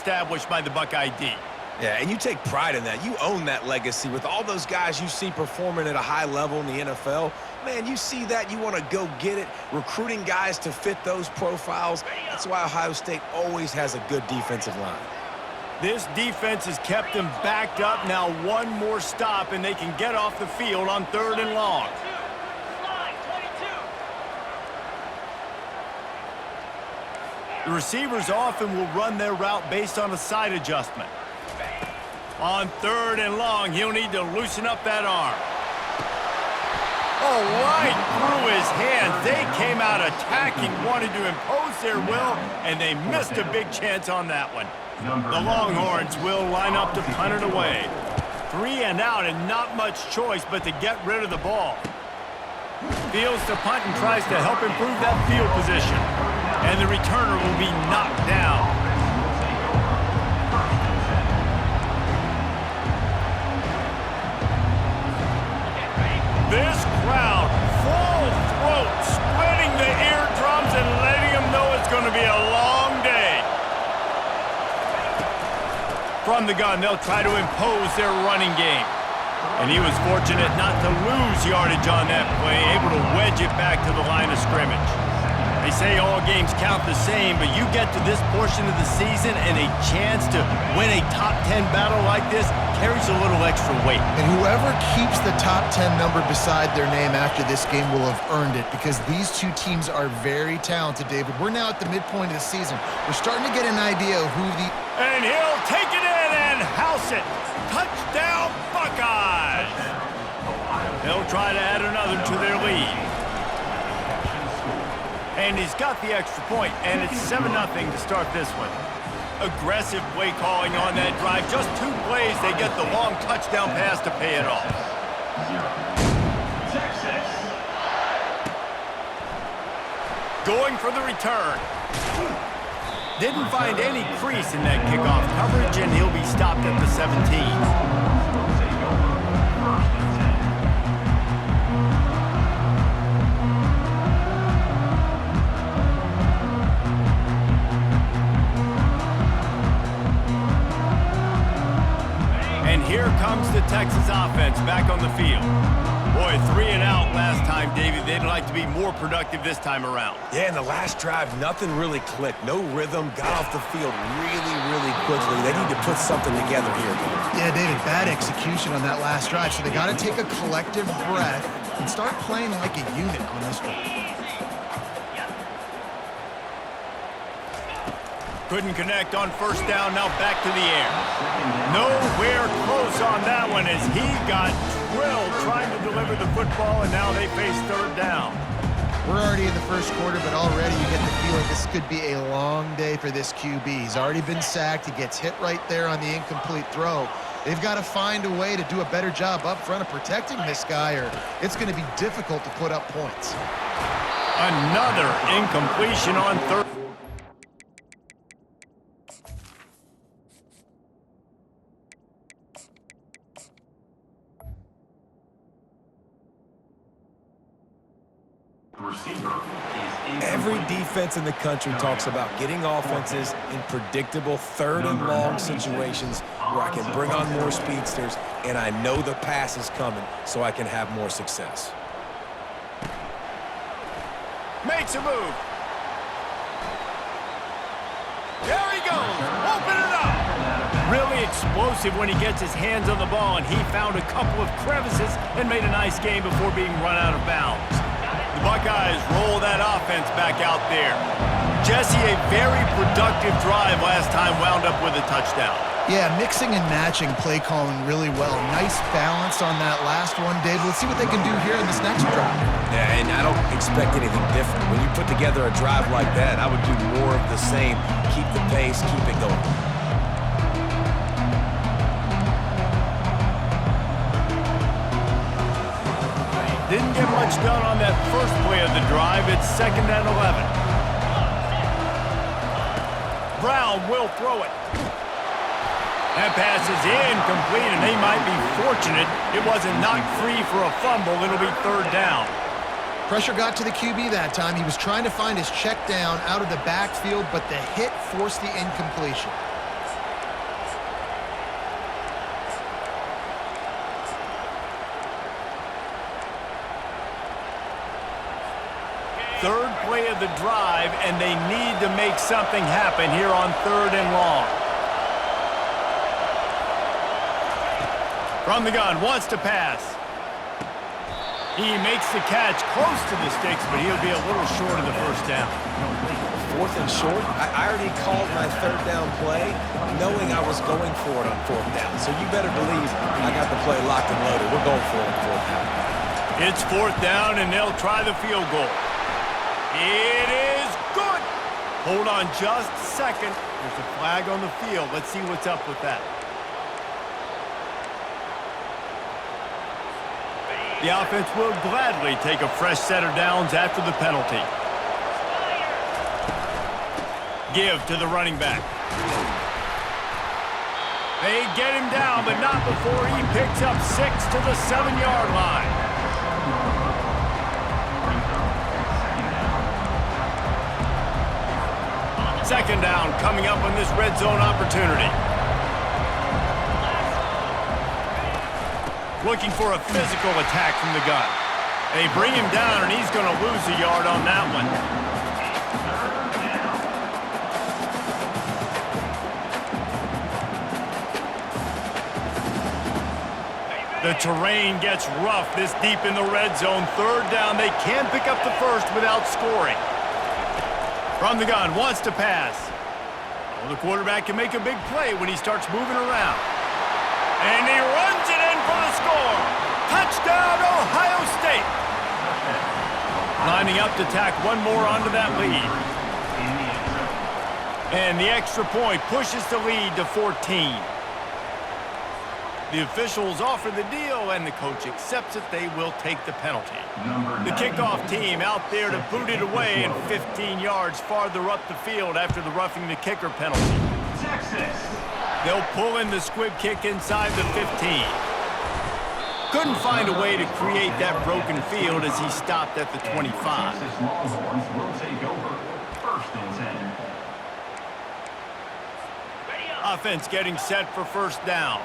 established by the Buckeye D. Yeah, and you take pride in that. You own that legacy with all those guys you see performing at a high level in the NFL. Man, you see that, you want to go get it, recruiting guys to fit those profiles. That's why Ohio State always has a good defensive line. This defense has kept them backed up. Now one more stop, and they can get off the field on 3rd and long. The receivers often will run their route based on a side adjustment. On 3rd and long, he'll need to loosen up that arm. Oh, right through his hands. They came out attacking, wanted to impose their will, and they missed a big chance on that one. The Longhorns will line up to punt it away. 3 and out, and not much choice but to get rid of the ball. Fields to punt and tries to help improve that field position. And the returner will be knocked down. This crowd, full throat, splitting the eardrums and letting them know it's going to be a long day. From the gun, they'll try to impose their running game. And he was fortunate not to lose yardage on that play, able to wedge it back to the line of scrimmage. They say all games count the same, but you get to this portion of the season and a chance to win a top 10 battle like this carries a little extra weight. And whoever keeps the top 10 number beside their name after this game will have earned it, because these two teams are very talented, David. We're now at the midpoint of the season. We're starting to get an idea of who the... And he'll take it in and house it. Touchdown, Buckeyes! They'll try to add another to their lead. And he's got the extra point, and it's 7-0 to start this one. Aggressive play calling on that drive. Just 2 plays, they get the long touchdown pass to pay it off. Going for the return. Didn't find any crease in that kickoff coverage, and he'll be stopped at the 17. Here comes the Texas offense back on the field. Boy, 3 and out last time, David. They'd like to be more productive this time around. Yeah, in the last drive, nothing really clicked. No rhythm, got off the field really quickly. They need to put something together here. Yeah, David, bad execution on that last drive. So they got to take a collective breath and start playing like a unit on this one. Couldn't connect on 1st down, now back to the air. Nowhere close on that one as he got drilled trying to deliver the football, and now they face 3rd down. We're already in the first quarter, but already you get the feeling this could be a long day for this QB. He's already been sacked. He gets hit right there on the incomplete throw. They've got to find a way to do a better job up front of protecting this guy, or it's going to be difficult to put up points. Another incompletion on 3rd. Every defense in the country talks about getting offenses in predictable 3rd and long situations where I can bring on more speedsters and I know the pass is coming so I can have more success. Makes a move. There he goes. Open it up. Really explosive when he gets his hands on the ball, and he found a couple of crevices and made a nice game before being run out of bounds. The Buckeyes roll that offense back out there. Jesse, a very productive drive last time, wound up with a touchdown. Yeah, mixing and matching play calling really well. Nice balance on that last one, Dave. Let's see what they can do here in this next drive. Yeah, and I don't expect anything different. When you put together a drive like that, I would do more of the same. Keep the pace, keep it going. Didn't get much done on that first play of the drive. It's 2nd and 11. Brown will throw it. That pass is incomplete, and they might be fortunate it wasn't knocked free for a fumble. It'll be 3rd down. Pressure got to the QB that time. He was trying to find his check down out of the backfield, but the hit forced the incompletion. Third play of the drive, and they need to make something happen here on 3rd and long. From the gun, wants to pass. He makes the catch close to the sticks, but he'll be a little short of the first down. 4th and short. I already called my 3rd down play knowing I was going for it on 4th down. So you better believe I got the play locked and loaded. We're going for it on 4th down. It's 4th down, and they'll try the field goal. It is good. Hold on just a second. There's a flag on the field. Let's see what's up with that. The offense will gladly take a fresh set of downs after the penalty. Give to the running back. They get him down, but not before he picks up 6 to the 7-yard line. Second down coming up on this red zone opportunity. Looking for a physical attack from the gun. They bring him down, and he's going to lose a yard on that one. The terrain gets rough this deep in the red zone. 3rd down, they can pick up the first without scoring. From the gun, wants to pass. Well, the quarterback can make a big play when he starts moving around. And he runs it in for the score. Touchdown, Ohio State. Lining up to tack one more onto that lead. And the extra point pushes the lead to 14. The officials offer the deal, and the coach accepts it. They will take the penalty. The kickoff team out there to boot it away and 15 yards farther up the field after the roughing the kicker penalty. Texas. They'll pull in the squib kick inside the 15. Couldn't find a way to create that broken field as he stopped at the 25. Will take over. 1st and 10. Offense getting set for 1st down.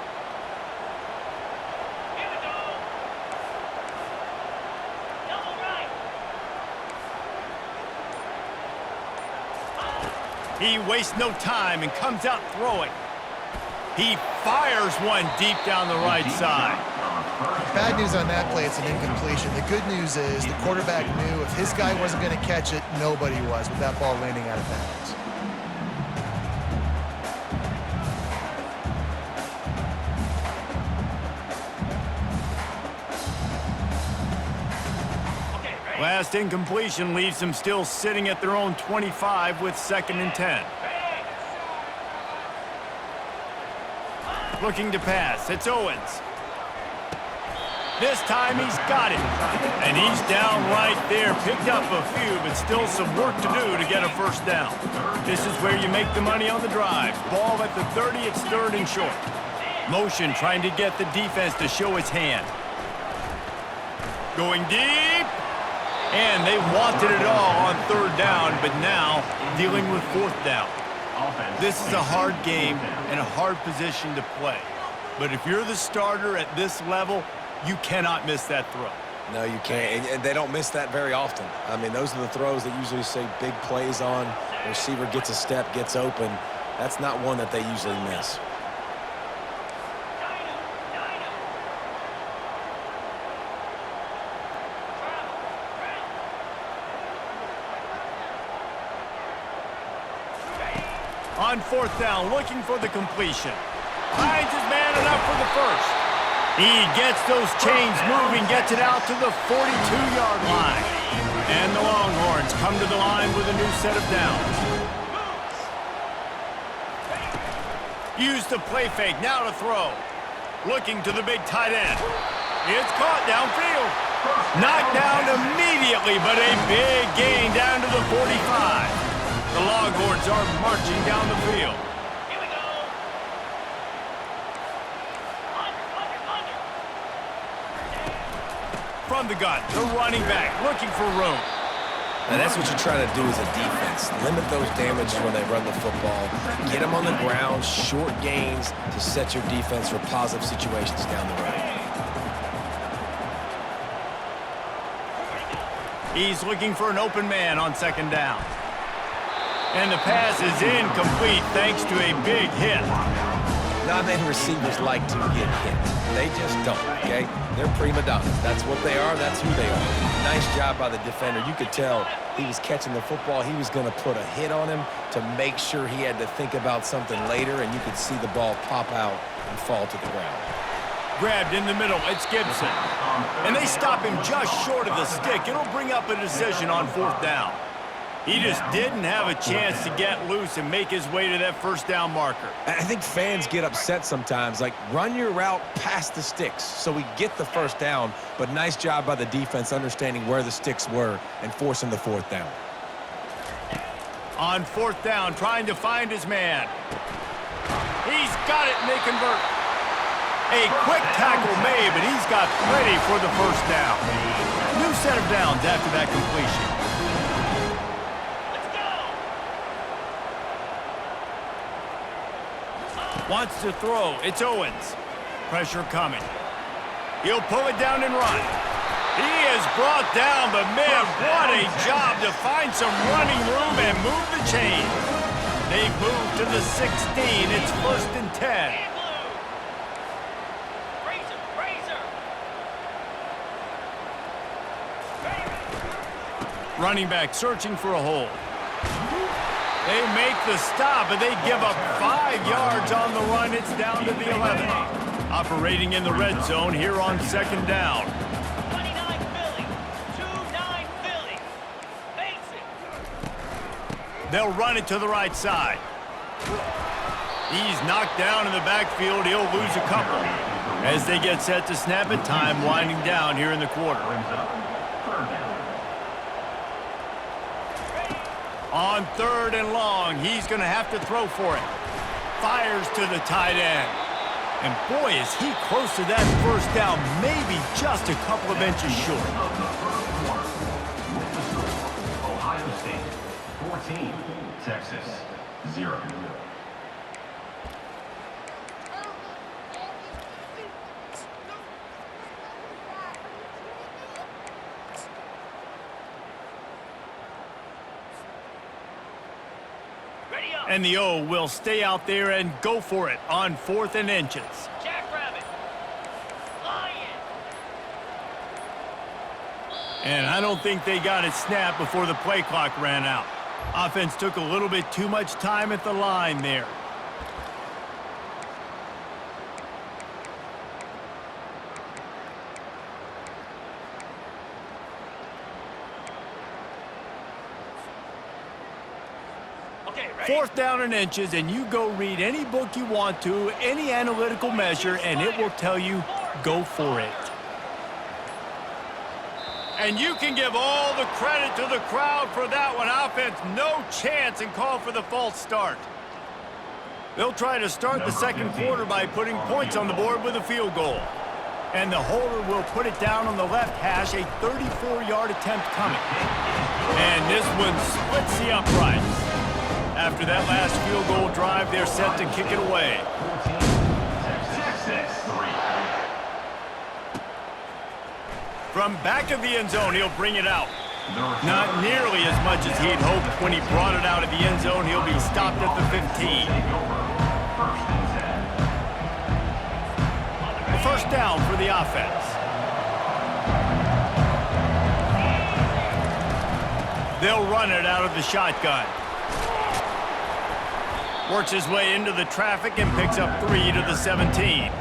He wastes no time and comes out throwing. He fires one deep down the right side. Bad news on that play, it's an incompletion. The good news is the quarterback knew if his guy wasn't going to catch it, nobody was with that ball landing out of bounds. Last incompletion leaves them still sitting at their own 25 with 2nd and 10. Looking to pass. It's Owens. This time he's got it. And he's down right there. Picked up a few, but still some work to do to get a 1st down. This is where you make the money on the drive. Ball at the 30, it's 3rd and short. Motion trying to get the defense to show his hand. Going deep. And they wanted it all on 3rd down, but now dealing with 4th down. This is a hard game and a hard position to play. But if you're the starter at this level, you cannot miss that throw. No, you can't. And they don't miss that very often. I mean, those are the throws that usually say big plays on. The receiver gets a step, gets open. That's not one that they usually miss. On 4th down, looking for the completion. Finds his man enough for the first. He gets those chains moving, gets it out to the 42-yard line. And the Longhorns come to the line with a new set of downs. Use the play fake, now to throw. Looking to the big tight end. It's caught downfield. Knocked down immediately, but a big gain down to the 45. The Longhorns are marching down the field. Here we go. From the gun, the running back looking for room. And that's what you're trying to do as a defense. Limit those damages when they run the football. Get them on the ground, short gains to set your defense for positive situations down the road. He's looking for an open man on second down. And the pass is incomplete thanks to a big hit. Not many receivers like to get hit. They just don't, okay? They're prima donnas. That's what they are. That's who they are. Nice job by the defender. You could tell he was catching the football. He was going to put a hit on him to make sure he had to think about something later, and you could see the ball pop out and fall to the ground. Grabbed in the middle. It's Gibson. And they stop him just short of the stick. It'll bring up a decision on fourth down. He just didn't have a chance to get loose and make his way to that first down marker. I think fans get upset sometimes, like run your route past the sticks so we get the first down, but nice job by the defense understanding where the sticks were and forcing the fourth down. On fourth down, trying to find his man. He's got it, and they convert. A quick tackle made, but he's got plenty for the first down. New set of downs after that completion. Wants to throw. It's Owens. Pressure coming. He'll pull it down and run. He is brought down, but man, what a job to find some running room and move the chains. They've moved to the 16. It's first and 10. Running back searching for a hole. They make the stop, but they give up 5 yards on the run. It's down to the 11. Operating in the red zone here on second down. 29 Philly. 2-9 Philly. Face it. They'll run it to the right side. He's knocked down in the backfield. He'll lose a couple. As they get set to snap it, time winding down here in the quarter. On third and long, he's going to have to throw for it. Fires to the tight end. And boy, is he close to that first down, maybe just a couple of inches short. Ohio State, 14. Texas, 0. And the O will stay out there and go for it on 4th and inches. Jackrabbit. Lion. And I don't think they got it snapped before the play clock ran out. Offense took a little bit too much time at the line there. Fourth down and inches, and you go read any book you want to, any analytical measure, and it will tell you, go for it. And you can give all the credit to the crowd for that one. Offense, no chance, and call for the false start. They'll try to start the second quarter by putting points on the board with a field goal. And the holder will put it down on the left hash, a 34-yard attempt coming. And this one splits the uprights. After that last field goal drive, they're set to kick it away. From back of the end zone, he'll bring it out. Not nearly as much as he'd hoped when he brought it out of the end zone. He'll be stopped at the 15. The first down for the offense. They'll run it out of the shotgun. Works his way into the traffic and picks up 3 to the 17.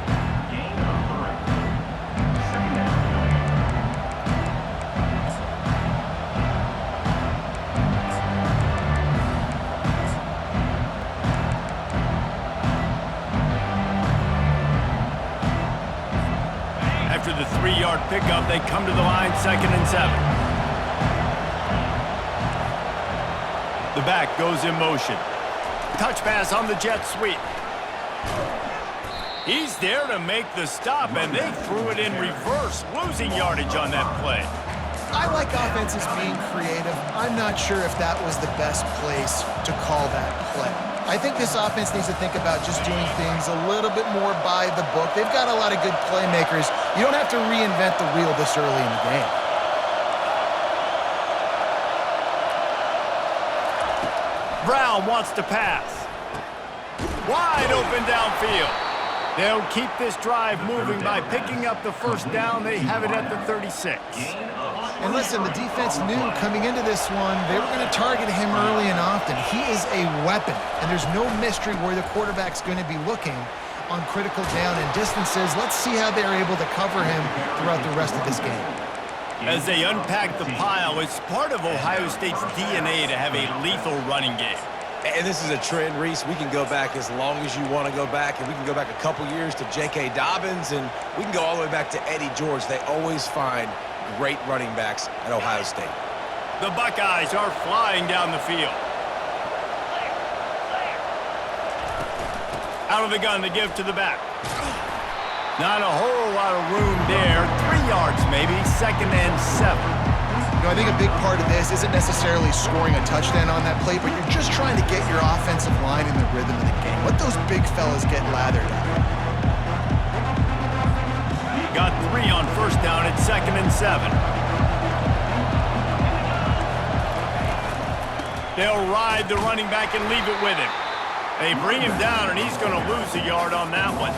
After the 3-yard pickup, they come to the line 2nd and 7. The back goes in motion. Touch pass on the jet sweep. He's there to make the stop, and they threw it in reverse, losing yardage on that play. I like offenses being creative. I'm not sure if that was the best place to call that play. I think this offense needs to think about just doing things a little bit more by the book. They've got a lot of good playmakers. You don't have to reinvent the wheel this early in the game. Brown wants to pass. Wide open downfield. They'll keep this drive moving by picking up the first down. They have it at the 36. And listen, the defense knew coming into this one, they were going to target him early and often. He is a weapon, and there's no mystery where the quarterback's going to be looking on critical down and distances. Let's see how they're able to cover him throughout the rest of this game. As they unpack the pile, it's part of Ohio State's DNA to have a lethal running game. And this is a trend, Reese. We can go back as long as you want to go back, and we can go back a couple years to J.K. Dobbins, and we can go all the way back to Eddie George. They always find great running backs at Ohio State. The Buckeyes are flying down the field. Out of the gun to give to the back. Not a whole lot of room there. 3 yards maybe, 2nd and 7. You know, I think a big part of this isn't necessarily scoring a touchdown on that play, but you're just trying to get your offensive line in the rhythm of the game. Let those big fellas get lathered up. Got 3 on first down at 2nd and 7. They'll ride the running back and leave it with him. They bring him down, and he's going to lose a yard on that one.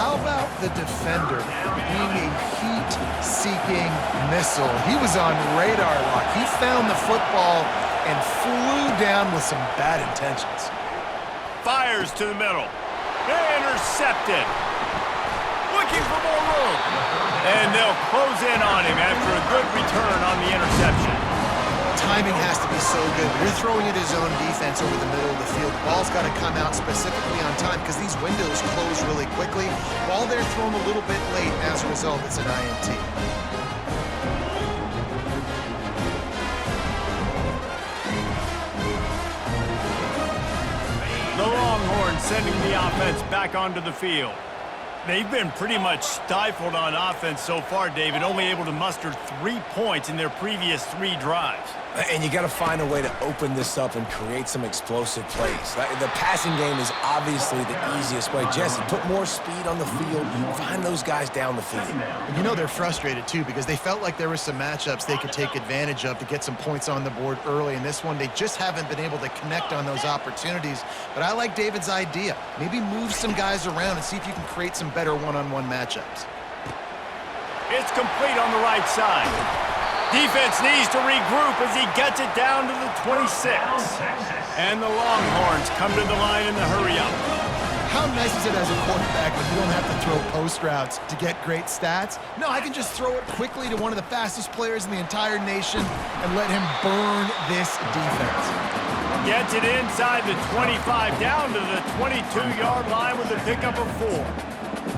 How about the defender being a heat-seeking missile? He was on radar lock. He found the football and flew down with some bad intentions. Fires to the middle. Intercepted. Looking for more room. And they'll close in on him after a good return on the interception. Timing has to be so good. You're throwing it his own defense over the middle of the field. The ball's got to come out specifically on time because these windows close really quickly. Ball there thrown a little bit late, and as a result, it's an INT. The Longhorns sending the offense back onto the field. They've been pretty much stifled on offense so far, David, only able to muster 3 points in their previous 3 drives. And you got to find a way to open this up and create some explosive plays. The passing game is obviously the easiest way. Jesse, put more speed on the field. Find those guys down the field. And you know they're frustrated, too, because they felt like there were some matchups they could take advantage of to get some points on the board early. In this one, they just haven't been able to connect on those opportunities. But I like David's idea. Maybe move some guys around and see if you can create some better one-on-one matchups. It's complete on the right side. Defense needs to regroup as he gets it down to the 26. And the Longhorns come to the line in the hurry-up. How nice is it as a quarterback when you don't have to throw post routes to get great stats? No, I can just throw it quickly to one of the fastest players in the entire nation and let him burn this defense. Gets it inside the 25, down to the 22-yard line with a pickup of 4.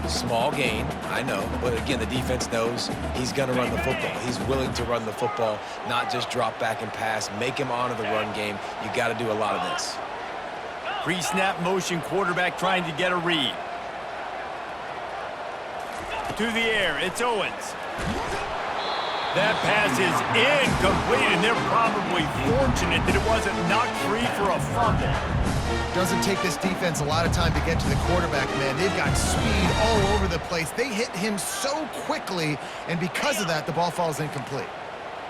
Small gain, I know, but again, the defense knows he's going to run the football. He's willing to run the football, not just drop back and pass, make him honor the run game. You got to do a lot of this. Pre-snap motion quarterback trying to get a read. To the air, it's Owens. That pass is incomplete, and they're probably fortunate that it wasn't knocked free for a fumble. Doesn't take this defense a lot of time to get to the quarterback, man. They've got speed all over the place. They hit him so quickly, and because of that, the ball falls incomplete.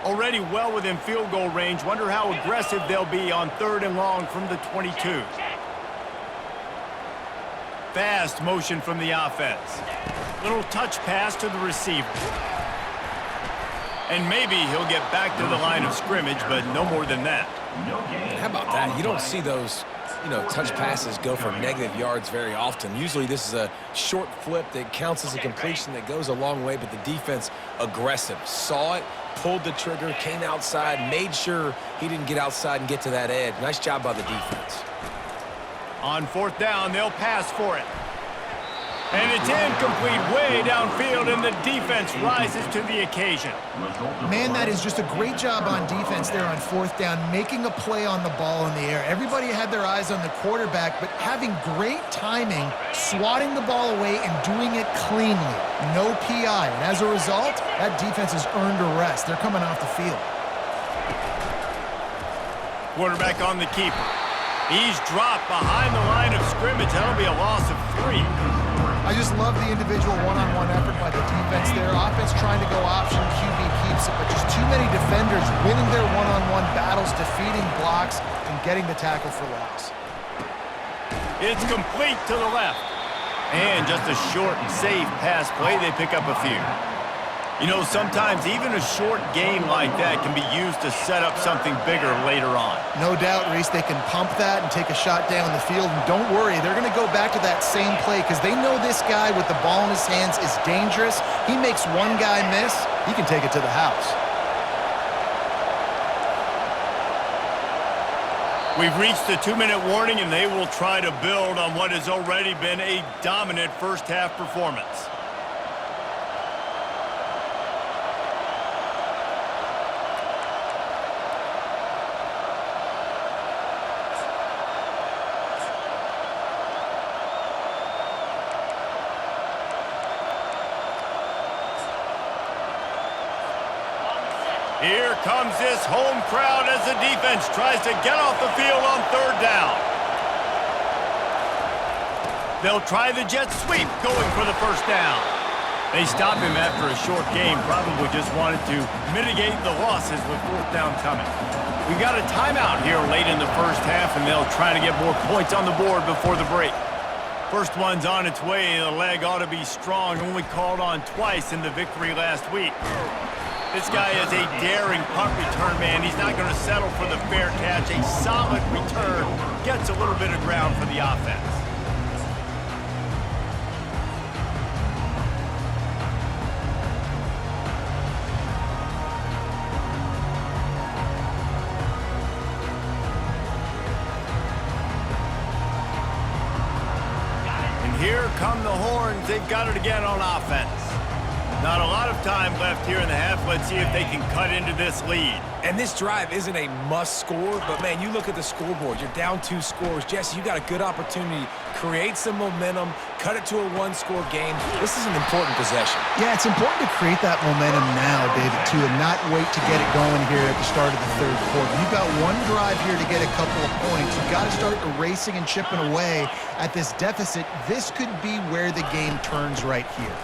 Already well within field goal range. Wonder how aggressive they'll be on 3rd and long from the 22. Fast motion from the offense. Little touch pass to the receiver. And maybe he'll get back to the line of scrimmage, but no more than that. How about that? You don't see those, touch passes go for negative yards very often. Usually this is a short flip that counts as a completion that goes a long way, but the defense aggressive. Saw it, pulled the trigger, came outside, made sure he didn't get outside and get to that edge. Nice job by the defense. On 4th down, they'll pass for it. And it's incomplete way downfield, and the defense rises to the occasion. Man, that is just a great job on defense there on 4th down, making a play on the ball in the air. Everybody had their eyes on the quarterback, but having great timing, swatting the ball away, and doing it cleanly. No PI. And as a result, that defense has earned a rest. They're coming off the field. Quarterback on the keeper. He's dropped behind the line of scrimmage. That'll be a loss of 3. I just love the individual one-on-one effort by the defense there. Offense trying to go option, QB keeps it, but just too many defenders winning their one-on-one battles, defeating blocks, and getting the tackle for loss. It's complete to the left. And just a short and safe pass play, they pick up a few. You know, sometimes even a short gain like that can be used to set up something bigger later on. No doubt, Reese, they can pump that and take a shot down the field. And don't worry, they're going to go back to that same play because they know this guy with the ball in his hands is dangerous. He makes one guy miss, he can take it to the house. We've reached the 2-minute warning, and they will try to build on what has already been a dominant first-half performance. Here comes this home crowd as the defense tries to get off the field on 3rd down. They'll try the jet sweep going for the first down. They stop him after a short game, probably just wanted to mitigate the losses with 4th down coming. We've got a timeout here late in the first half, and they'll try to get more points on the board before the break. First one's on its way. The leg ought to be strong, only called on twice in the victory last week. This guy is a daring punt return man. He's not going to settle for the fair catch. A solid return gets a little bit of ground for the offense. And here come the horns. They've got it again on offense. Not a lot of time left here in the half. Let's see if they can cut into this lead. And this drive isn't a must score, but man, you look at the scoreboard, you're down 2 scores. Jesse, you got a good opportunity. Create some momentum, cut it to a 1-score game. This is an important possession. Yeah, it's important to create that momentum now, David, too, and not wait to get it going here at the start of the 3rd quarter. You've got one drive here to get a couple of points. You've got to start erasing and chipping away at this deficit. This could be where the game turns right here.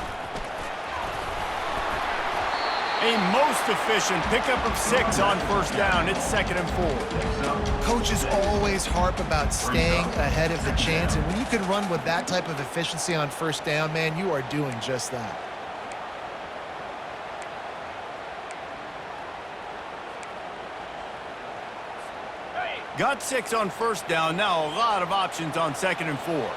A most efficient pickup of 6 on 1st down. It's 2nd and 4. Coaches always harp about staying ahead of the chains, and when you can run with that type of efficiency on 1st down, man, you are doing just that. Got 6 on 1st down. Now a lot of options on 2nd and 4.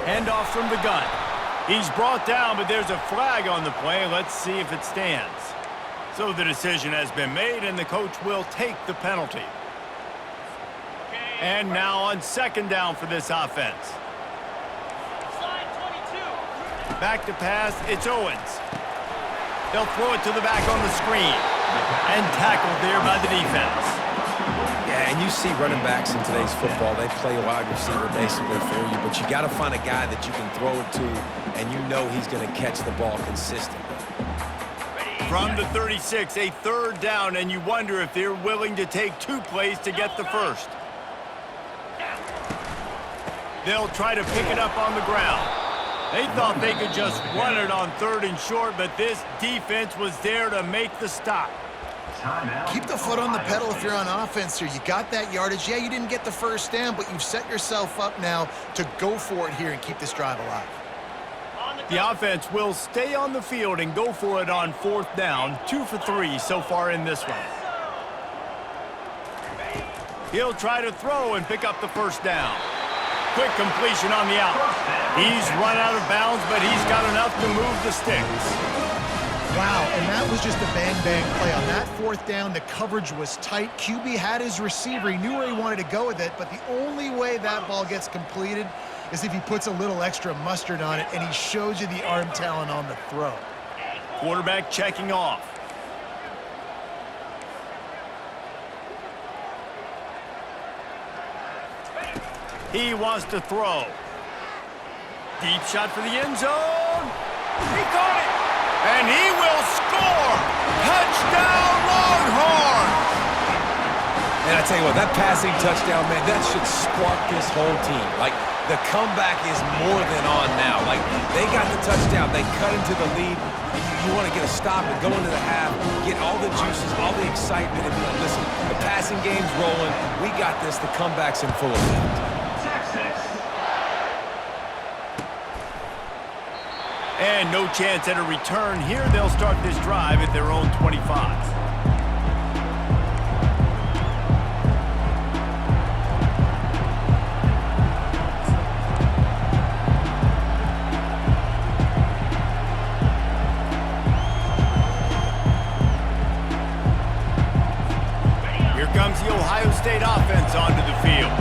Handoff from the gun. He's brought down, but there's a flag on the play. Let's see if it stands. So the decision has been made, and the coach will take the penalty. And now on 2nd down for this offense. Back to pass, it's Owens. They'll throw it to the back on the screen. And tackled there by the defense. Yeah, and you see running backs in today's football, they play a wide receiver basically for you, but you got to find a guy that you can throw it to, and you know he's going to catch the ball consistently. From the 36, a 3rd down, and you wonder if they're willing to take 2 plays to get the first. They'll try to pick it up on the ground. They thought they could just run it on 3rd and short, but this defense was there to make the stop. Keep the foot on the pedal if you're on offense here. You got that yardage. Yeah, you didn't get the first down, but you've set yourself up now to go for it here and keep this drive alive. The offense will stay on the field and go for it on 4th down. 2 for 3 so far in this one. He'll try to throw and pick up the first down. Quick completion on the out. He's run out of bounds, but he's got enough to move the sticks. Wow, and that was just a bang-bang play. On that 4th down, the coverage was tight. QB had his receiver. He knew where he wanted to go with it, but the only way that ball gets completed is if he puts a little extra mustard on it, and he shows you the arm talent on the throw. Quarterback checking off. He wants to throw. Deep shot for the end zone. He caught it. And he will score! Touchdown, Longhorns! And I tell you what, that passing touchdown, man, that should spark this whole team. Like, the comeback is more than on now. Like, they got the touchdown. They cut into the lead. You want to get a stop and go into the half, get all the juices, all the excitement, and be like, listen, the passing game's rolling. We got this. The comeback's in full effect. Texas. And no chance at a return here. They'll start this drive at their own 25. The Ohio State offense onto the field.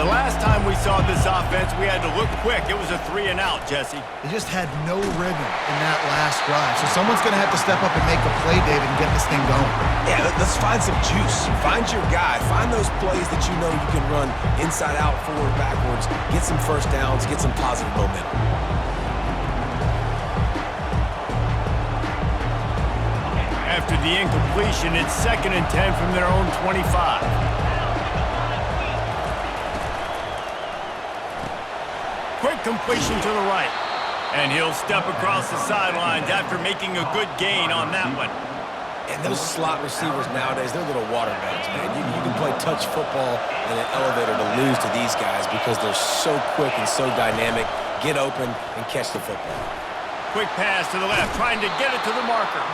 The last time we saw this offense, we had to look quick. It was a 3-and-out, Jesse. They just had no rhythm in that last drive. So someone's going to have to step up and make a play, David, and get this thing going. Yeah, let's find some juice. Find your guy. Find those plays that you know you can run inside out, forward, backwards. Get some first downs. Get some positive momentum. After the incompletion, it's 2nd and 10 from their own 25. Quick completion to the right. And he'll step across the sidelines after making a good gain on that one. And those slot receivers nowadays, they're little water bags, man. You can play touch football in an elevator to lose to these guys because they're so quick and so dynamic. Get open and catch the football. Quick pass to the left, trying to get it to the marker.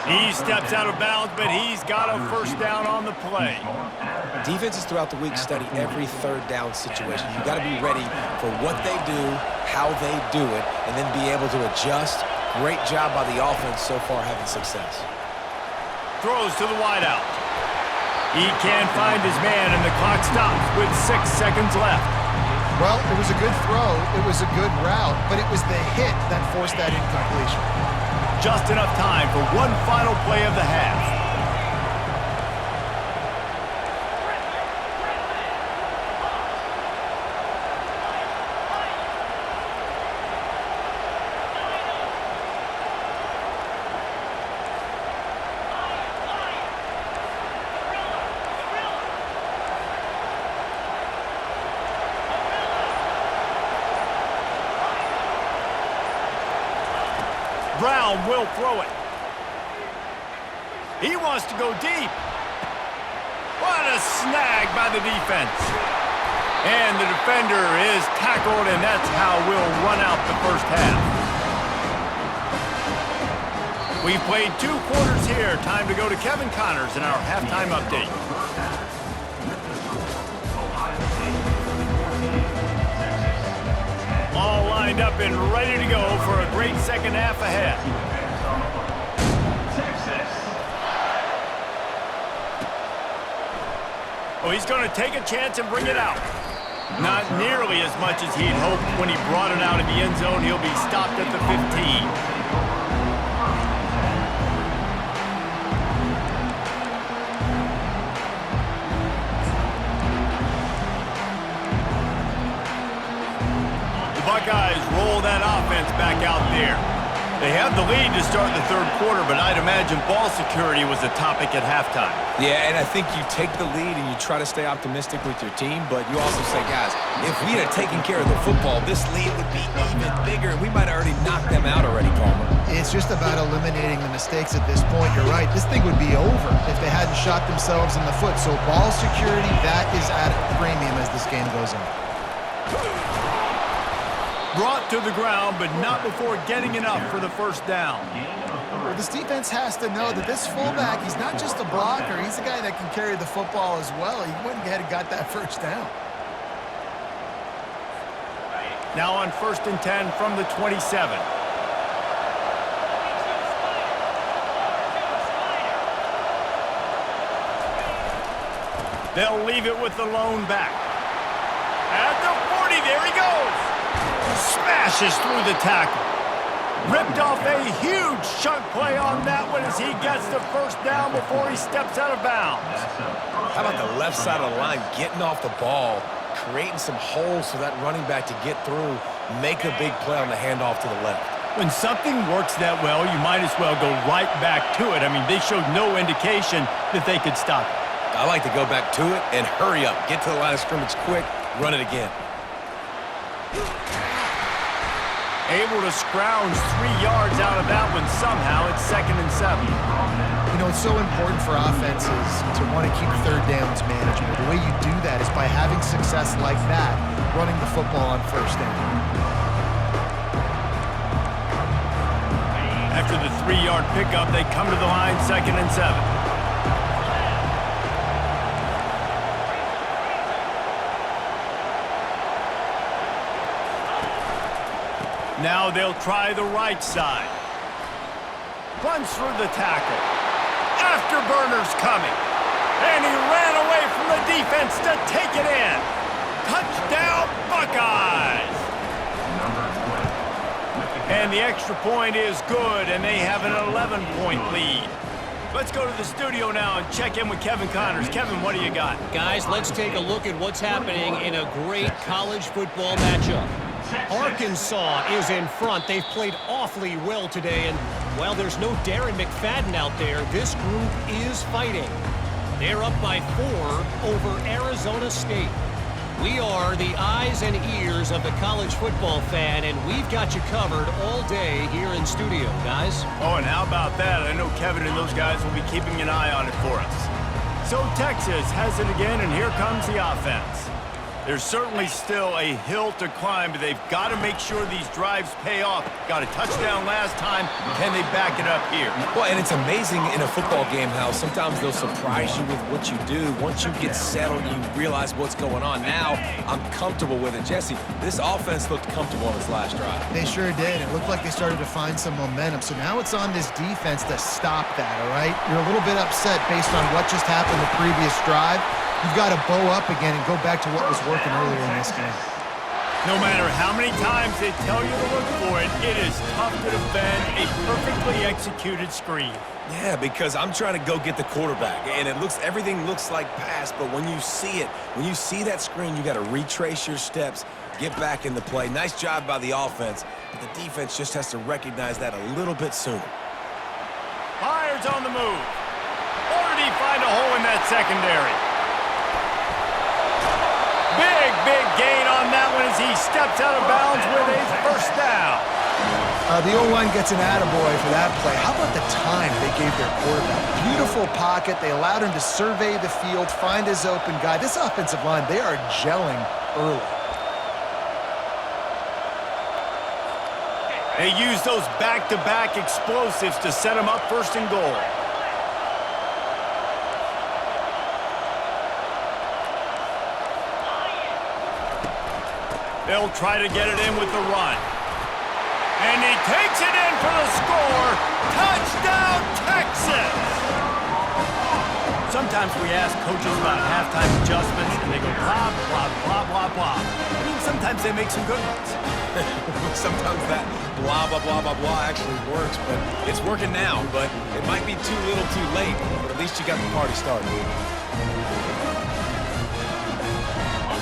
He steps out of bounds, but he's got a first down on the play. Defenses throughout the week study every third down situation. You've got to be ready for what they do, how they do it, and then be able to adjust. Great job by the offense so far having success. Throws to the wideout. He can't find his man, and the clock stops with 6 seconds left. Well, it was a good throw, it was a good route, but it was the hit that forced that incompletion. Just enough time for one final play of the half. Brown will throw it. He wants to go deep. What a snag by the defense. And the defender is tackled, and that's how we'll run out the first half. We've played 2 quarters here. Time to go to Kevin Connors in our halftime update. All lined up and ready to go for a great second half ahead. Oh, he's going to take a chance and bring it out. Not nearly as much as he'd hoped when he brought it out of the end zone. He'll be stopped at the 15. Buckeyes roll that offense back out there. They have the lead to start the third quarter, but I'd imagine ball security was a topic at halftime. Yeah, and I think you take the lead and you try to stay optimistic with your team, but you also say, guys, if we had taken care of the football, this lead would be even bigger, and we might have already knocked them out already, Palmer. It's just about eliminating the mistakes at this point. You're right. This thing would be over if they hadn't shot themselves in the foot. So ball security, that is at a premium as this game goes on. Brought to the ground, but not before getting enough for the first down. Well, this defense has to know that this fullback, he's not just a blocker. He's a guy that can carry the football as well. He went ahead and got that first down. Now on 1st and 10 from the 27. They'll leave it with the lone back. At the 40, there he goes. Smashes through the tackle. Ripped off a huge chunk play on that one as he gets the first down before he steps out of bounds. How about the left side of the line getting off the ball, creating some holes for that running back to get through, make a big play on the handoff to the left. When something works that well, you might as well go right back to it. I mean, they showed no indication that they could stop it. I like to go back to it and hurry up. Get to the line of scrimmage quick, run it again. Able to scrounge 3 yards out of that one somehow. It's 2nd and 7. You know, it's so important for offenses to want to keep third downs manageable. The way you do that is by having success like that, running the football on first down. After the 3-yard pickup, they come to the line, 2nd and 7. Now they'll try the right side. Runs through the tackle. Afterburner's coming. And he ran away from the defense to take it in. Touchdown, Buckeyes! And the extra point is good, and they have an 11-point lead. Let's go to the studio now and check in with Kevin Connors. Kevin, what do you got? Guys, let's take a look at what's happening in a great college football matchup. Arkansas is in front. They've played awfully well today, and while there's no Darren McFadden out there, this group is fighting. They're up by 4 over Arizona State. We are the eyes and ears of the college football fan, and we've got you covered all day here in studio, guys. Oh, and how about that? I know Kevin and those guys will be keeping an eye on it for us. So Texas has it again, and here comes the offense. There's certainly still a hill to climb, but they've got to make sure these drives pay off. Got a touchdown last time. Can they back it up here? Well, and it's amazing in a football game how sometimes they'll surprise you with what you do. Once you get settled, you realize what's going on. Now, I'm comfortable with it. Jesse, this offense looked comfortable on this last drive. They sure did. It looked like they started to find some momentum. So now it's on this defense to stop that, all right? You're a little bit upset based on what just happened the previous drive. You've got to bow up again and go back to what was working earlier in this game. No matter how many times they tell you to look for it, it is tough to defend a perfectly executed screen. Yeah, because I'm trying to go get the quarterback, and everything looks like pass, but when you see it, when you see that screen, you got to retrace your steps, get back in the play. Nice job by the offense, but the defense just has to recognize that a little bit sooner. Byers on the move. Or did he find a hole in that secondary? Big gain on that one as he steps out of bounds with a first down. The O-line gets an attaboy for that play. How about the time they gave their quarterback? Beautiful pocket. They allowed him to survey the field, find his open guy. This offensive line, they are gelling early. They use those back-to-back explosives to set him up 1st and goal. They'll try to get it in with the run. And he takes it in for the score. Touchdown, Texas! Sometimes we ask coaches about halftime adjustments, and they go blah, blah, blah, blah, blah. I mean, sometimes they make some good ones. Sometimes that blah, blah, blah, blah, blah actually works, but it's working now, but it might be too little too late, but at least you got the party started.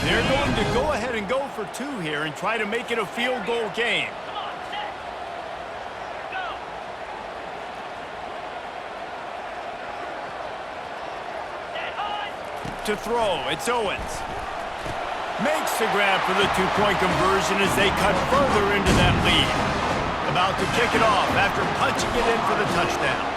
They're going to go ahead and go for 2 here and try to make it a field goal game. Come on, set. Go. Set high. To throw, it's Owens. Makes the grab for the 2-point conversion as they cut further into that lead. About to kick it off after punching it in for the touchdown.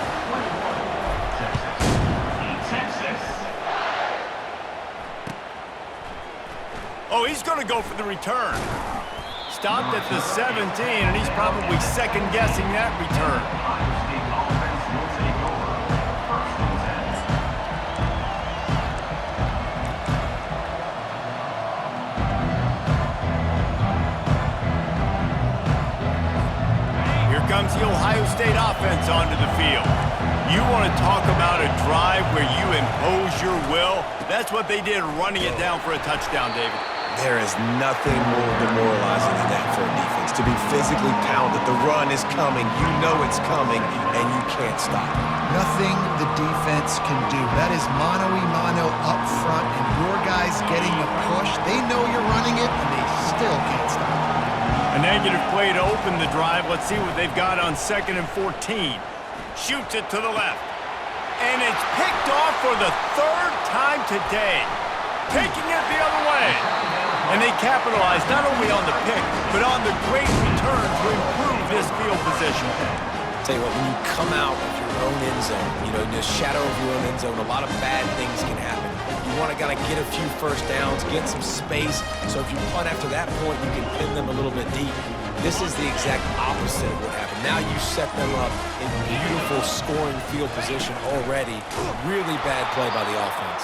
Oh, he's going to go for the return. Stopped at the 17, and he's probably second-guessing that return. Here comes the Ohio State offense onto the field. You want to talk about a drive where you impose your will? That's what they did, running it down for a touchdown, David. There is nothing more demoralizing than that for a defense. To be physically pounded, the run is coming, you know it's coming, and you can't stop it. Nothing the defense can do. That is mano-a-mano up front, and your guys getting the push. They know you're running it, and they still can't stop it. A negative play to open the drive. Let's see what they've got on 2nd and 14. Shoots it to the left. And it's picked off for the third time today. Taking it the other way. And they capitalized not only on the pick, but on the great return to improve this field position. Tell you what, when you come out of your own end zone, in the shadow of your own end zone, a lot of bad things can happen. You want to kind of get a few first downs, get some space, so if you punt after that point, you can pin them a little bit deep. This is the exact opposite of what happened. Now you set them up in beautiful scoring field position already. Really bad play by the offense.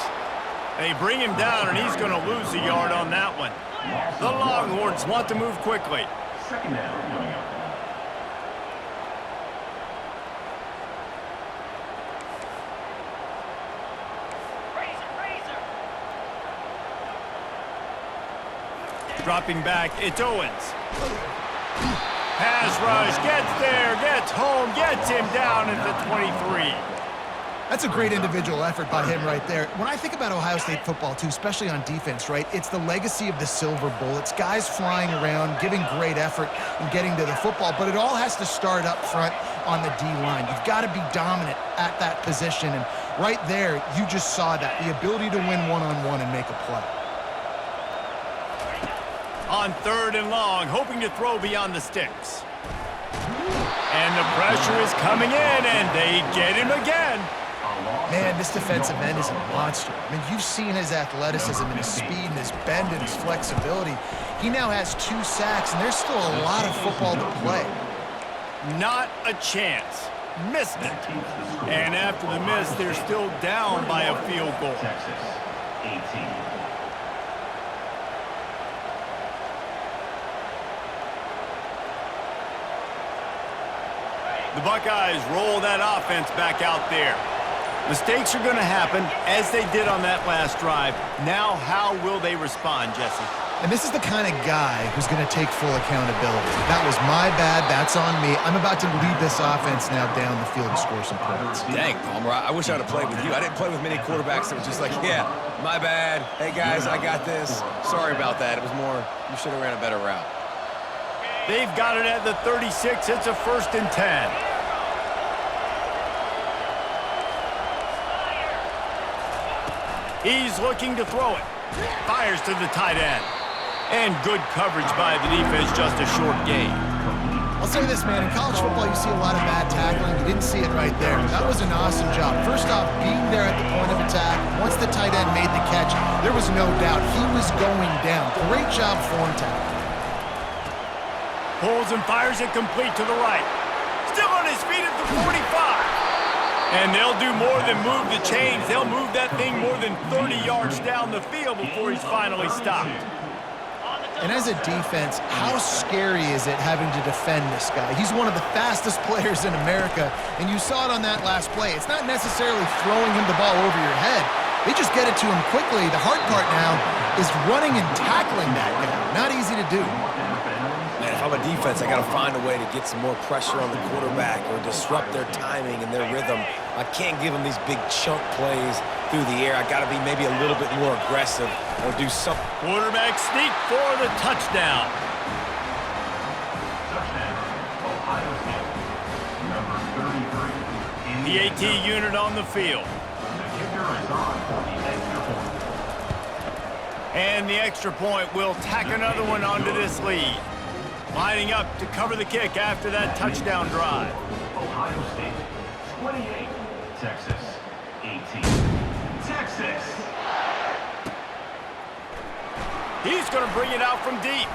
They bring him down, and he's going to lose a yard on that one. The Longhorns want to move quickly. Second down coming up. Dropping back, it's Owens. Pass rush, gets there, gets home, gets him down at the 23. That's a great individual effort by him right there. When I think about Ohio State football, too, especially on defense, right, it's the legacy of the Silver Bullets, guys flying around, giving great effort and getting to the football, but it all has to start up front on the D-line. You've got to be dominant at that position, and right there, you just saw that, the ability to win one-on-one and make a play. On 3rd and long, hoping to throw beyond the sticks. And the pressure is coming in, and they get him again. Man, this defensive end is a monster. I mean, you've seen his athleticism and his speed and his bend and his flexibility. He now has 2 sacks, and there's still a lot of football to play. Not a chance. Missed it. And after the miss, they're still down by a field goal. Texas, 18. The Buckeyes roll that offense back out there. Mistakes are going to happen, as they did on that last drive. Now, how will they respond, Jesse? And this is the kind of guy who's going to take full accountability. That was my bad. That's on me. I'm about to lead this offense now down the field and score some points. Dang, Palmer, I wish I would have played with you. I didn't play with many quarterbacks that were just like, yeah, my bad. Hey, guys, I got this. Sorry about that. It was more, you should have ran a better route. They've got it at the 36. It's a 1st and 10. He's looking to throw it. Fires to the tight end. And good coverage by the defense, just a short gain. I'll say this, man. In college football, you see a lot of bad tackling. You didn't see it right there. That was an awesome job. First off, being there at the point of attack. Once the tight end made the catch, there was no doubt he was going down. Great job form tackling. Pulls and fires it complete to the right. Still on his feet at the 45. And they'll do more than move the chains. They'll move that thing more than 30 yards down the field before he's finally stopped. And as a defense, how scary is it having to defend this guy? He's one of the fastest players in America, and you saw it on that last play. It's not necessarily throwing him the ball over your head. They just get it to him quickly. The hard part now is running and tackling that guy. Not easy to do. Man, if I'm a defense, I got to find a way to get some more pressure on the quarterback or disrupt their timing and their rhythm. I can't give them these big chunk plays through the air. I got to be maybe a little bit more aggressive or do something. Quarterback sneak for the touchdown. Touchdown, Ohio State. Number 33. In The AT unit on the field. The kicker is on for the extra point. And the extra point will tack another one onto this lead. Lining up to cover the kick after that touchdown drive. Ohio State, 28. Texas, 18. Texas. He's going to bring it out from deep.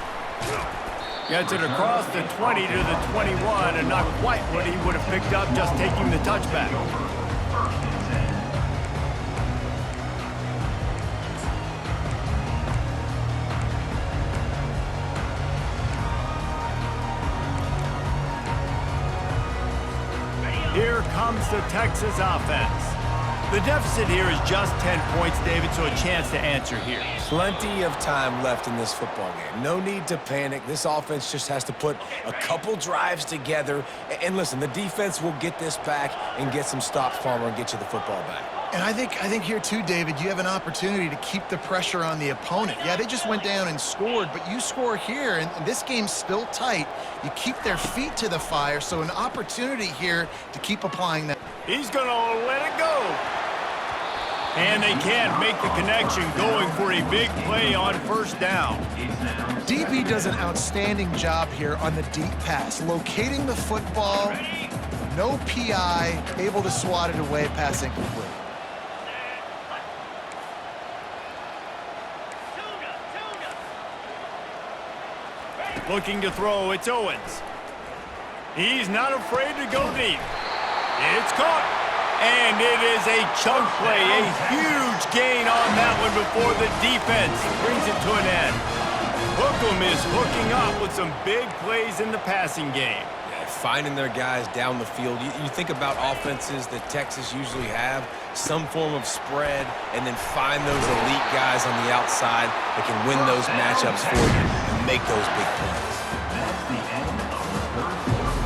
Gets it across the 20 to the 21, and not quite what he would have picked up just taking the touchback. First and 10. Here comes the Texas offense. The deficit here is just 10 points, David, so a chance to answer here. Plenty of time left in this football game. No need to panic. This offense just has to put a couple drives together. And listen, the defense will get this back and get some stops, Palmer, and get you the football back. And I think here too, David, you have an opportunity to keep the pressure on the opponent. Yeah, they just went down and scored, but you score here, and this game's still tight. You keep their feet to the fire, so an opportunity here to keep applying that. He's going to let it go. And they can't make the connection, going for a big play on first down. DB does an outstanding job here on the deep pass, locating the football, no PI, able to swat it away, pass incomplete. Looking to throw, it's Owens. He's not afraid to go deep. It's caught. And it is a chunk play, a huge gain on that one before the defense brings it to an end. Hookem is hooking up with some big plays in the passing game. Yeah, finding their guys down the field. You think about offenses that Texas usually have, some form of spread, and then find those elite guys on the outside that can win those matchups for you and make those big plays. That's the end of the third quarter.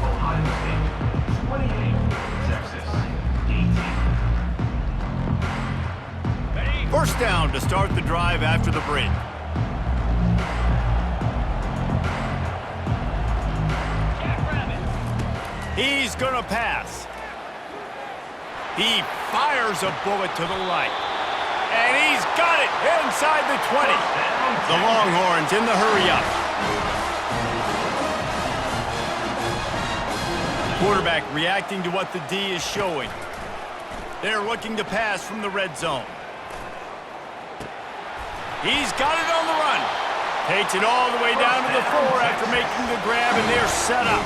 Ohio State 28, Texas 18. First down to start the drive after the break. He's going to pass. He fires a bullet to the right. And he's got it inside the 20. The Longhorns in the hurry-up. Quarterback reacting to what the D is showing. They're looking to pass from the red zone. He's got it on the run. Takes it all the way down to the 4 after making the grab, and they're set up.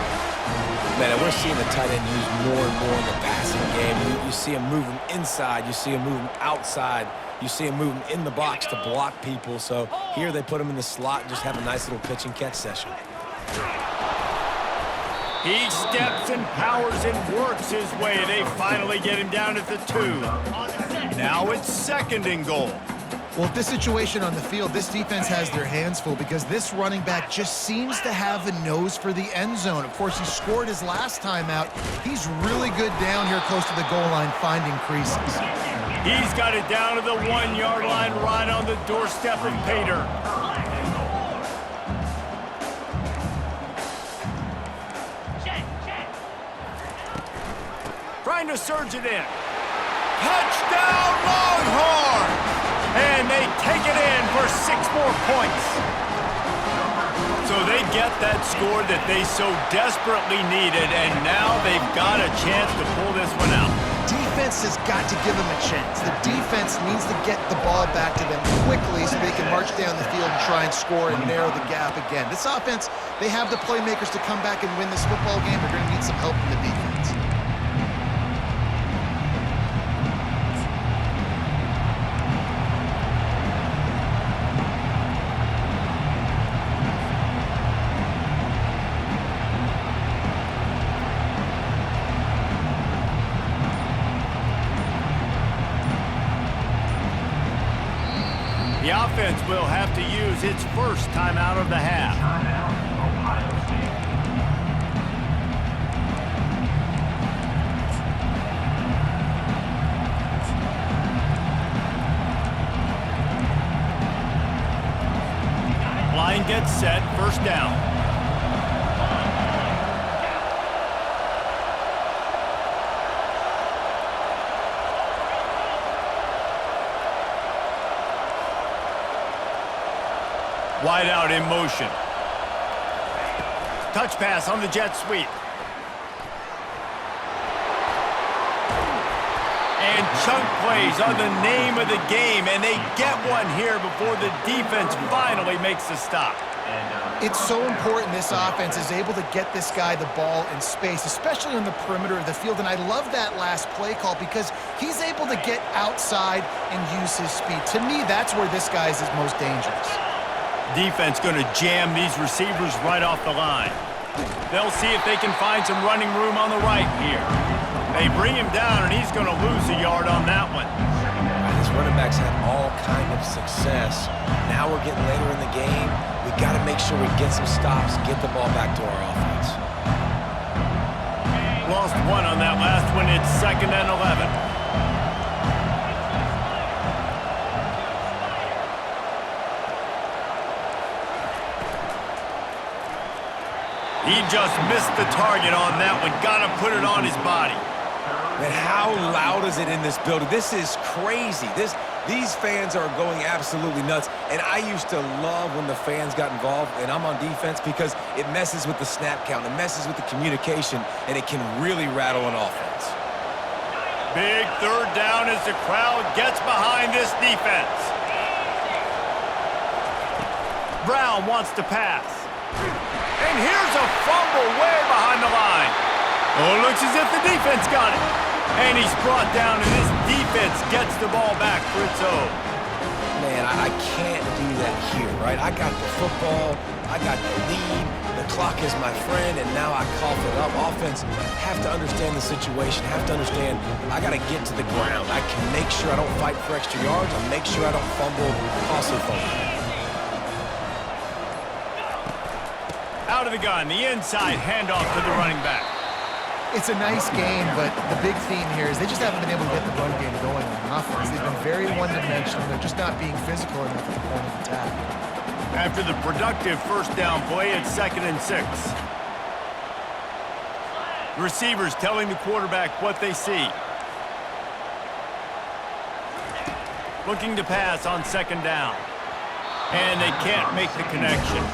Man, and we're seeing the tight end used more and more in the passing game. You see him moving inside. You see him moving outside. You see him moving in the box to block people. So here they put him in the slot and just have a nice little pitch and catch session. He steps and powers and works his way. They finally get him down at the 2. Now it's second and goal. Well, with this situation on the field, this defense has their hands full because this running back just seems to have a nose for the end zone. Of course, he scored his last time out. He's really good down here close to the goal line, finding creases. He's got it down to the 1-yard line, right on the doorstep of Pater. Trying to surge it in. Touchdown, Longhorns! And they take it in for 6 more points. So they get that score that they so desperately needed, and now they've got a chance to pull this one out. Defense has got to give them a chance. The defense needs to get the ball back to them quickly so they can march down the field and try and score and narrow the gap again. This offense, they have the playmakers to come back and win this football game. They're going to need some help from the defense. The offense will have to use its first timeout of the half. Timeout, Ohio State. Line gets set, first down. Wide out in motion. Touch pass on the jet sweep. And chunk plays are the name of the game, and they get one here before the defense finally makes the stop. It's so important this offense is able to get this guy the ball in space, especially on the perimeter of the field. And I love that last play call because he's able to get outside and use his speed. To me, that's where this guy is his most dangerous. Defense going to jam these receivers right off the line. They'll see if they can find some running room on the right here. They bring him down, and he's going to lose a yard on that one. His running backs had all kind of success. Now we're getting later in the game. We got to make sure we get some stops, get the ball back to our offense. Lost one on that last one. It's 2nd and 11. He just missed the target on that one. Got to put it on his body. Man, how loud is it in this building? This is crazy. These fans are going absolutely nuts. And I used to love when the fans got involved, and I'm on defense, because it messes with the snap count. It messes with the communication, and it can really rattle an offense. Big third down as the crowd gets behind this defense. Brown wants to pass. And here's a fumble way behind the line. Oh, it looks as if the defense got it. And he's brought down, and this defense gets the ball back for its own. Man, I can't do that here, right? I got the football, I got the lead, the clock is my friend, and now I cough it up. Offense have to understand the situation, have to understand I got to get to the ground. I can make sure I don't fight for extra yards. I make sure I don't fumble, costly fumble. Out of the gun, the inside handoff to the running back. It's a nice game, but the big theme here is they just haven't been able to get the run game going on offense. They've been very one-dimensional. They're just not being physical enough at the point of attack. After the productive first down play, it's 2nd and 6. Receivers telling the quarterback what they see. Looking to pass on 2nd down. And they can't make the connection.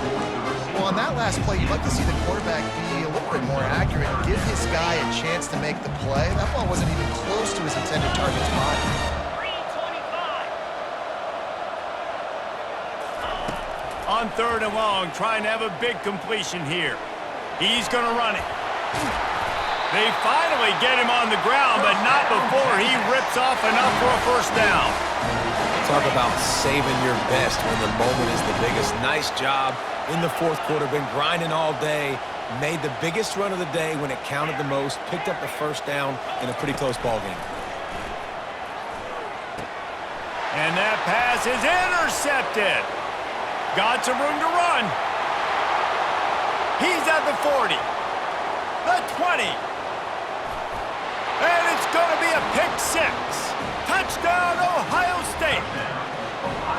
Well, on that last play, you'd like to see the quarterback be a little bit more accurate and give his guy a chance to make the play. That ball wasn't even close to his intended target's body. 325. On 3rd and long, trying to have a big completion here. He's going to run it. They finally get him on the ground, but not before he rips off enough for a first down. Talk about saving your best when the moment is the biggest. Nice job in the 4th quarter. Been grinding all day. Made the biggest run of the day when it counted the most. Picked up the first down in a pretty close ball game. And that pass is intercepted. Got some room to run. He's at the 40. The 20. And it's going to be a pick 6. Touchdown, Ohio State.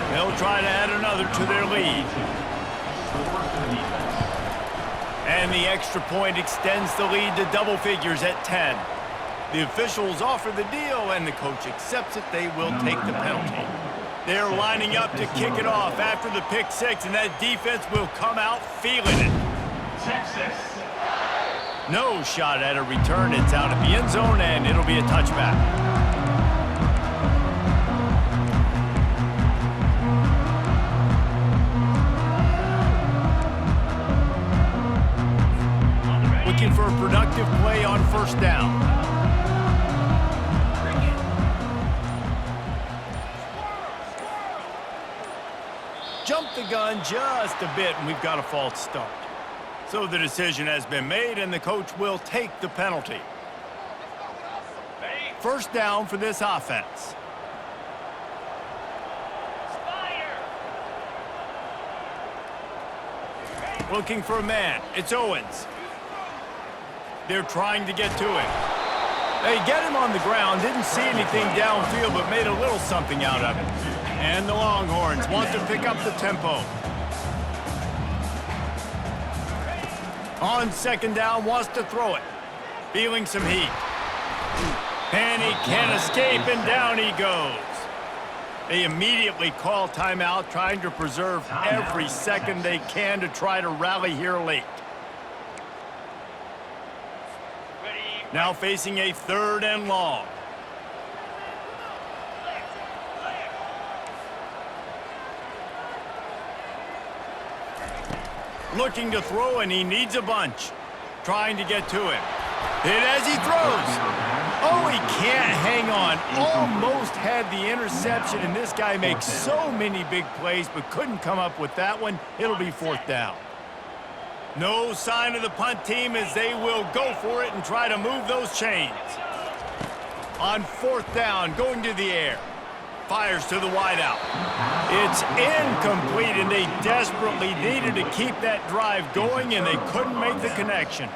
They'll try to add another to their lead. And the extra point extends the lead to double figures at 10. The officials offer the deal, and the coach accepts it. They will take the penalty. They're lining up to kick it off after the pick 6, and that defense will come out feeling it. Texas. No shot at a return. It's out of the end zone, and it'll be a touchback. Looking for a productive play on 1st down. Jump the gun just a bit, and we've got a false start. So the decision has been made, and the coach will take the penalty. 1st down for this offense. Looking for a man. It's Owens. They're trying to get to him. They get him on the ground. Didn't see anything downfield, but made a little something out of it. And the Longhorns want to pick up the tempo. On 2nd down, wants to throw it. Feeling some heat. And he can't escape, and down he goes. They immediately call timeout, trying to preserve every second they can to try to rally here late. Now facing a 3rd and long. Looking to throw, and he needs a bunch. Trying to get to him. Hit as he throws. Oh, he can't hang on. Almost had the interception, and this guy makes so many big plays, but couldn't come up with that one. It'll be 4th down. No sign of the punt team as they will go for it and try to move those chains. On 4th down, going to the air. Fires to the wideout. It's incomplete, and they desperately needed to keep that drive going, and they couldn't make the connection.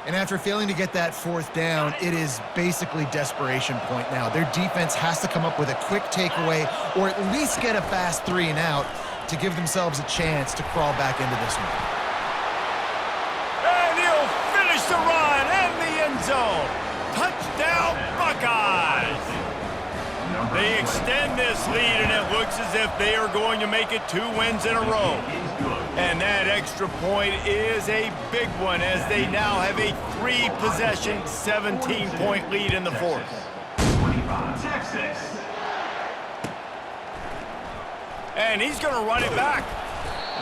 And after failing to get that 4th down, it is basically desperation point now. Their defense has to come up with a quick takeaway or at least get a fast 3 and out to give themselves a chance to crawl back into this one. And zone. Touchdown, Buckeyes! They extend this lead, and it looks as if they are going to make it 2 wins in a row. And that extra point is a big one, as they now have a 3-possession, 17-point lead in the fourth. 25, Texas. And he's going to run it back.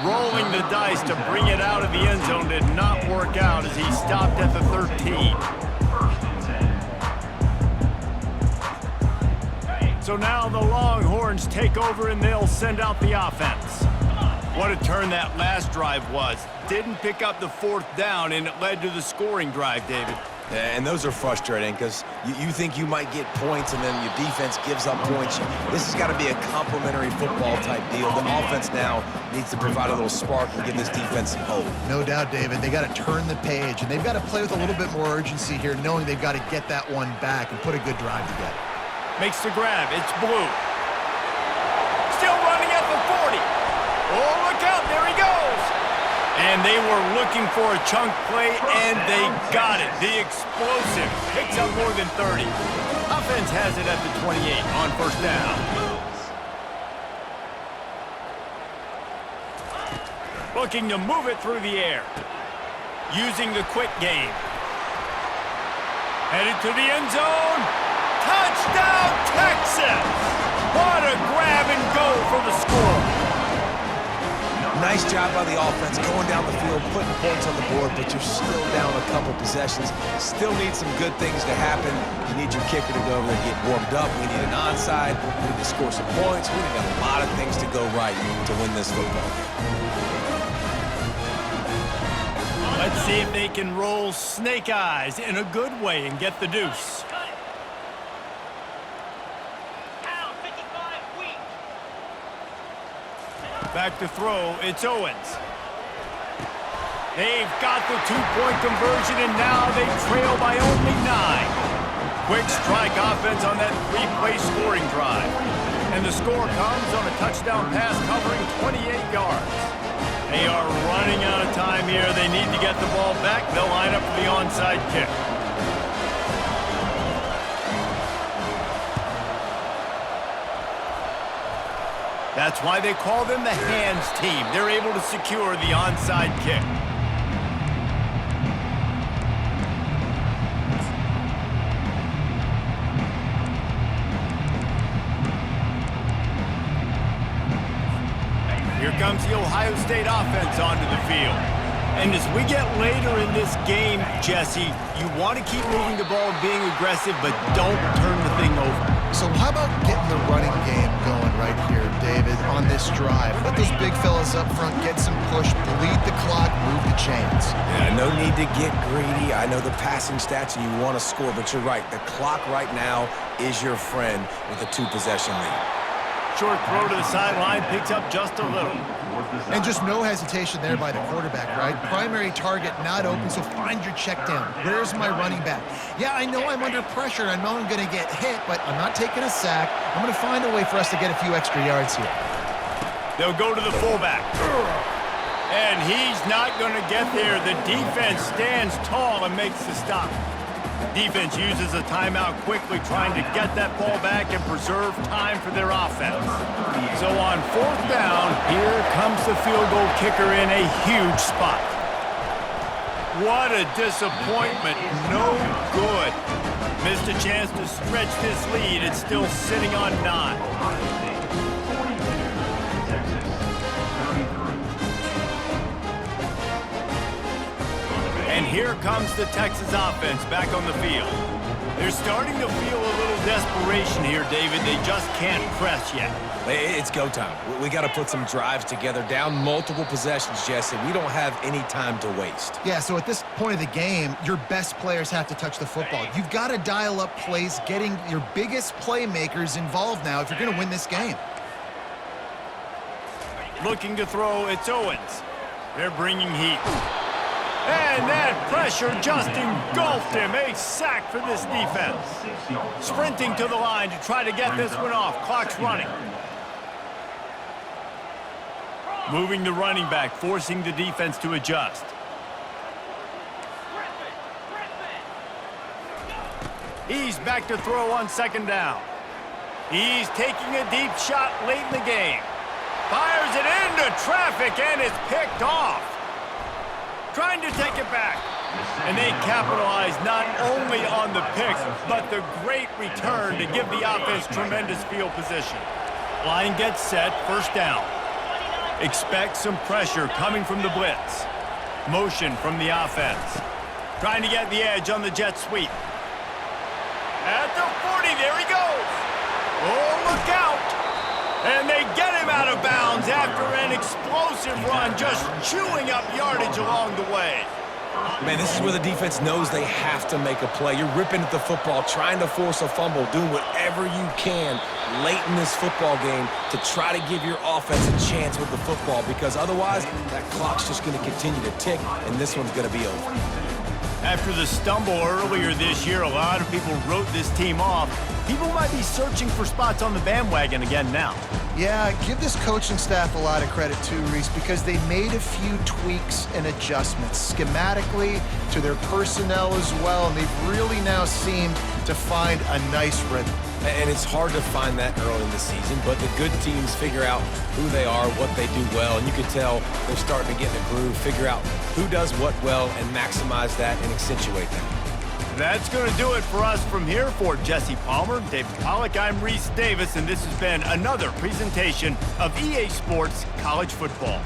Rolling the dice to bring it out of the end zone did not work out as he stopped at the 13. So now the Longhorns take over and they'll send out the offense. What a turn that last drive was. Didn't pick up the 4th down, and it led to the scoring drive, David. And those are frustrating because you think you might get points and then your defense gives up points. This has got to be a complementary football type deal. The offense now needs to provide a little spark and give this defense some hope. No doubt, David. They got to turn the page, and they've got to play with a little bit more urgency here, knowing they've got to get that one back and put a good drive together. Makes the grab. It's Blue. Still running at the 40. Oh, look out. There he goes. And they were looking for a chunk play, and they got it. The explosive picks up more than 30. Offense has it at the 28 on 1st down. Looking to move it through the air. Using the quick game. Headed to the end zone. Touchdown, Texas! What a grab and go for the score. Nice job by the offense going down the field, putting points on the board, but you're still down a couple possessions. Still need some good things to happen. You need your kicker to go over there and get warmed up. We need an onside. We need to score some points. We need a lot of things to go right to win this football game. Let's see if they can roll snake eyes in a good way and get the deuce. Back to throw, it's Owens. They've got the 2-point conversion, and now they trail by only 9. Quick strike offense on that 3-play scoring drive. And the score comes on a touchdown pass covering 28 yards. They are running out of time here. They need to get the ball back. They'll line up for the onside kick. That's why they call them the hands team. They're able to secure the onside kick. Here comes the Ohio State offense onto the field. And as we get later in this game, Jesse, you want to keep moving the ball, being aggressive, but don't turn the thing over. So how about getting the running game going right here, David, on this drive? Let those big fellas up front get some push, bleed the clock, move the chains. Yeah, no need to get greedy. I know the passing stats and you want to score, but you're right. The clock right now is your friend with a 2-possession lead. Short throw to the sideline, picks up just a little. And just no hesitation there by the quarterback, right? Primary target not open, so find your check down. Where's my running back? Yeah, I know I'm under pressure. I know I'm going to get hit, but I'm not taking a sack. I'm going to find a way for us to get a few extra yards here. They'll go to the fullback. And he's not going to get there. The defense stands tall and makes the stop. Defense uses a timeout quickly, trying to get that ball back and preserve time for their offense. So on 4th down, here comes the field goal kicker in a huge spot. What a disappointment. No good. Missed a chance to stretch this lead. It's still sitting on 9. And here comes the Texas offense back on the field. They're starting to feel a little desperation here, David. They just can't press yet. It's go time. We got to put some drives together, down multiple possessions, Jesse. We don't have any time to waste. Yeah, so at this point of the game, your best players have to touch the football. You've got to dial up plays, getting your biggest playmakers involved now if you're going to win this game. Looking to throw, it's Owens. They're bringing heat. And that pressure just engulfed him. A sack for this defense. Sprinting to the line to try to get this one off. Clock's running. Moving the running back, forcing the defense to adjust. He's back to throw on second down. He's taking a deep shot late in the game. Fires it into traffic and it's picked off. Trying to take it back. And they capitalize not only on the pick, but the great return to give the offense tremendous field position. Line gets set, first down. Expect some pressure coming from the blitz. Motion from the offense. Trying to get the edge on the jet sweep. At the 40, there he goes. Oh, look out. And they get him out of bounds after an explosive run, just chewing up yardage along the way. Man, this is where the defense knows they have to make a play. You're ripping at the football, trying to force a fumble, doing whatever you can late in this football game to try to give your offense a chance with the football, because otherwise that clock's just going to continue to tick, and this one's going to be over. After the stumble earlier this year, a lot of people wrote this team off. People might be searching for spots on the bandwagon again now. Yeah, give this coaching staff a lot of credit too, Reese, because they made a few tweaks and adjustments schematically to their personnel as well, and they've really now seemed to find a nice rhythm. And it's hard to find that early in the season, but the good teams figure out who they are, what they do well, and you can tell they're starting to get in a groove, figure out who does what well, and maximize that and accentuate that. That's going to do it for us from here. For Jesse Palmer, David Pollack, I'm Reese Davis, and this has been another presentation of EA Sports College Football.